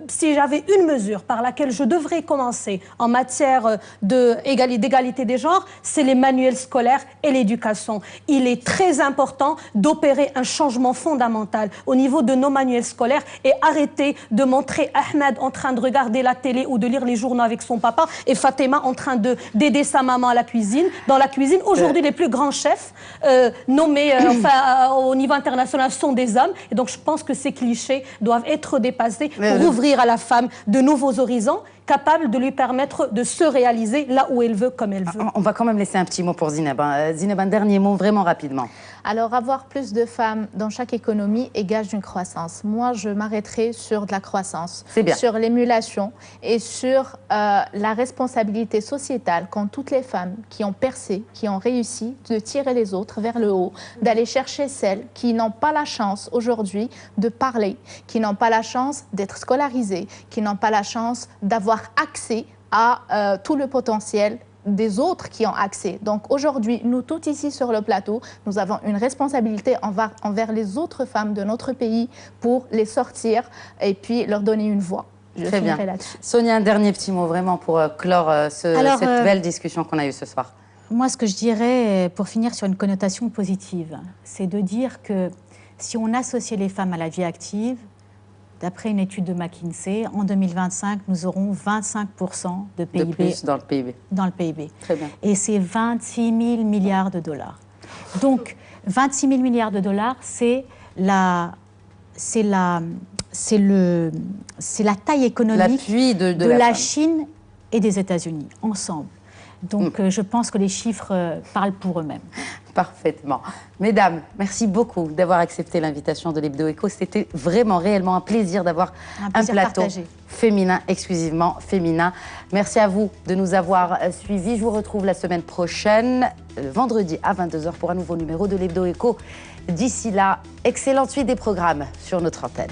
si j'avais une mesure par laquelle je devrais commencer en matière d'égalité des genres, c'est les manuels scolaires et l'éducation. Il est très important d'opérer un changement fondamental au niveau de nos manuels scolaires et arrêter de montrer Ahmed en train de regarder la télé ou de lire les journaux avec son papa et Fatima en train d'aider sa maman à la cuisine, dans la cuisine. Aujourd'hui, les plus grands chefs nommés au niveau international sont des hommes. Et donc, je pense que ces clichés doivent être dépassés pour ouvrir à la femme de nouveaux horizons, capables de lui permettre de se réaliser là où elle veut, comme elle veut. On va quand même laisser un petit mot pour Zineb. Zineb, un dernier mot, vraiment rapidement. Alors, avoir plus de femmes dans chaque économie est gage d'une croissance. Moi, je m'arrêterai sur de la croissance, sur l'émulation et sur la responsabilité sociétale qu'ont toutes les femmes qui ont percé, qui ont réussi de tirer les autres vers le haut, d'aller chercher celles qui n'ont pas la chance aujourd'hui de parler, qui n'ont pas la chance d'être scolarisées, qui n'ont pas la chance d'avoir accès à tout le potentiel des autres qui ont accès. Donc aujourd'hui, nous toutes ici sur le plateau, nous avons une responsabilité envers les autres femmes de notre pays pour les sortir et puis leur donner une voix. Très bien. Sonia, un dernier petit mot vraiment pour clore cette belle discussion qu'on a eue ce soir. Moi, ce que je dirais, pour finir sur une connotation positive, c'est de dire que si on associait les femmes à la vie active, d'après une étude de McKinsey, en 2025, nous aurons 25% de PIB. De plus dans le PIB. Dans le PIB. Très bien. Et c'est 26 000 milliards de dollars. Donc, 26 000 milliards de dollars, c'est la taille économique de la Chine et des États-Unis, ensemble. Donc, je pense que les chiffres parlent pour eux-mêmes. Parfaitement. Mesdames, merci beaucoup d'avoir accepté l'invitation de l'Hebdo Écho. C'était vraiment, réellement un plaisir d'avoir un plateau féminin, exclusivement féminin. Merci à vous de nous avoir suivis. Je vous retrouve la semaine prochaine, vendredi à 22h pour un nouveau numéro de l'Hebdo Écho. D'ici là, excellente suite des programmes sur notre antenne.